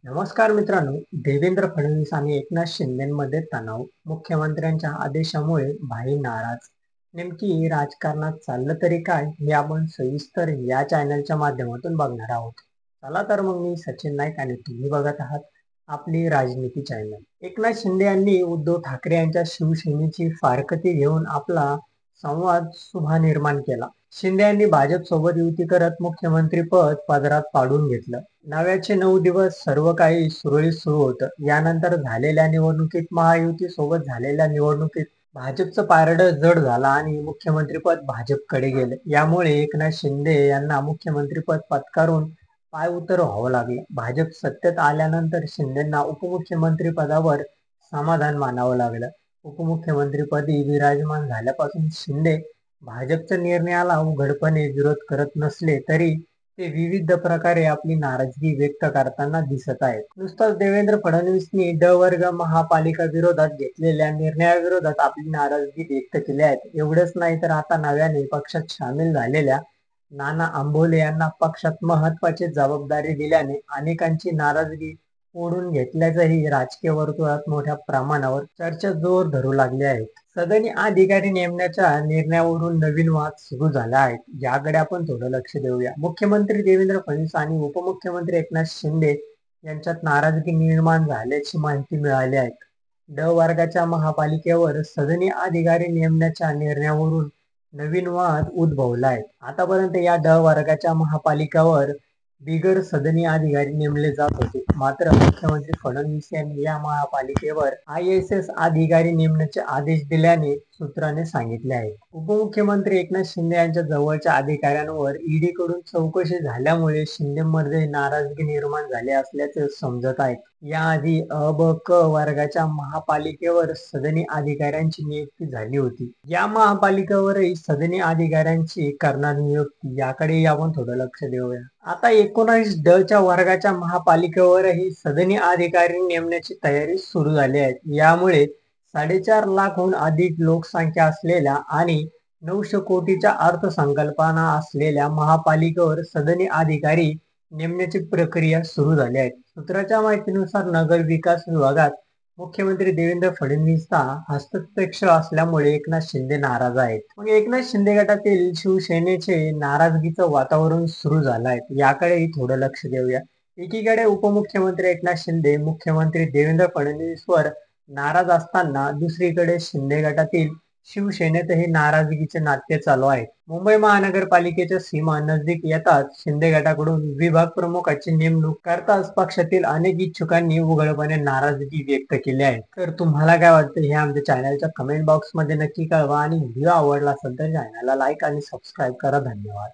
नमस्कार मित्रांनो. देवेंद्र फडणवीस आणि एकनाथ शिंदेमध्ये तणाव, मुख्यमंत्र्यांच्या आदेशामुळे भाई नाराज. नेमकी राजकारणात चाललं तरी काय, हे आपण सविस्तर या चॅनलच्या माध्यमातून बघणार आहोत. चला तर मग मी सचिन नाईक आणि तुम्ही बघत आहात आपली राजनीती चॅनल. एकनाथ शिंदे यांनी उद्धव ठाकरे यांच्या शिवसेनेची फारकती घेऊन आपला संवाद सुभा निर्माण केला. शिंदे यांनी भाजप सोबत युती करत मुख्यमंत्री पद पदरात पाडून घेतलं. नव्याचे 9 दिवस सर्व काही सुरळीत सुरू होतं. यानंतर झालेल्या निवडणुकीत महायुती सोबत झालेल्या निवडणुकीत भाजपचं पारडं जड झालं आणि मुख्यमंत्रीपद भाजपकडे गेले. यामुळे एकनाथ शिंदे यांना मुख्यमंत्रीपद पत्करून पायउतार व्हावं लागलं. भाजप सत्तेत आल्यानंतर शिंदेंना उपमुख्यमंत्री पदावर समाधान मानावं लागलं. उपमुख्यमंत्रीपदी विराजमान झाल्यापासून शिंदे भाजपच्या निर्णयाला उघडपणे विरोध करत नसले तरी ते विविध प्रकारे आपली नाराजगी व्यक्त करताना दिसत आहेत. नुसताच देवेंद्र फडणवीसनी ड वर्ग महापालिका विरोधात घेतलेल्या निर्णयाविरोधात आपली नाराजगी व्यक्त केली आहे. एवढंच नाही तर आता नव्याने पक्षात सामील झालेल्या नाना आंबोले यांना पक्षात महत्वाची जबाबदारी दिल्याने अनेकांची नाराजगी ओढून घेतल्याचंही राजकीय वर्तुळात मोठ्या प्रमाणावर चर्चा जोर धरू लागली आहे. सदनी अधिकारी नेमण्याच्या निर्णयावरून नवीन वाद सुरू झाला आहे. याकडे आपण थोडं लक्ष देऊया. मुख्यमंत्री देवेंद्र फडणवीस आणि उपमुख्यमंत्री एकनाथ शिंदे यांच्यात नाराजगी निर्माण झाल्याची माहिती मिळाली आहे. ड वर्गाच्या महापालिकेवर सदनी अधिकारी नेमण्याच्या निर्णयावरून नवीन वाद उद्भवला आहे. आतापर्यंत या ड वर्गाच्या महापालिकावर बिगर सदनी अधिकारी नेमले जात होते. मात्र मुख्यमंत्री फडणवीस यांनी या महापालिकेवर IAS अधिकारी नेमण्याचे आदेश दिल्याने सूत्राने सांगितले आहे. उपमुख्यमंत्री एकनाथ शिंदे यांच्या जवळच्या अधिकाऱ्यांवर ईडी कडून चौकशी झाल्यामुळे शिंदेमध्ये नाराजगी निर्माण झाली असल्याचे समजत आहे. याआधी अ, ब, क वर्गाच्या महापालिकेवर सदनी अधिकाऱ्यांची नियुक्ती झाली होती. या महापालिकेवरही सदनी अधिकाऱ्यांची करणार नियुक्ती, याकडे आपण थोडं लक्ष देऊया. आता 19 ड च्या वर्गाच्या महापालिकेवरही सदनी अधिकारी नेमण्याची तयारी सुरू झाली आहे. यामुळे 4.5 लाखहून अधिक लोकसंख्या असलेल्या आणि 900 कोटीच्या अर्थसंकल्पना असलेल्या महापालिकेवर सदनी अधिकारी नेमण्याची प्रक्रिया सुरू झाली आहे. सूत्राच्या माहितीनुसार नगर विकास विभागात मुख्यमंत्री देवेंद्र फडणवीसचा हस्तक्षेप असल्यामुळे एकनाथ शिंदे नाराज आहेत. मग एकनाथ शिंदे गटातील शिवसेनेचे नाराजगीचं वातावरण सुरू झालं आहे. याकडेही थोडं लक्ष देऊया. एकीकडे उपमुख्यमंत्री एकनाथ शिंदे मुख्यमंत्री देवेंद्र फडणवीसवर नाराज असताना दुसरीकडे शिंदे गटातील शिवसेनेतही नाराजगीचे नाट्य चालू आहे. मुंबई महानगरपालिकेच्या सीमा नजदीक येताच शिंदे गटाकडून विभाग प्रमुखाची नेमणूक करताच पक्षातील अनेक इच्छुकांनी उघडपणे नाराजगी व्यक्त केली आहे. तर तुम्हाला काय वाटतं हे आमच्या चॅनलच्या कमेंट बॉक्स मध्ये नक्की कळवा आणि व्हिडिओ आवडला असेल तर चॅनलला लाईक आणि सबस्क्राईब करा. धन्यवाद.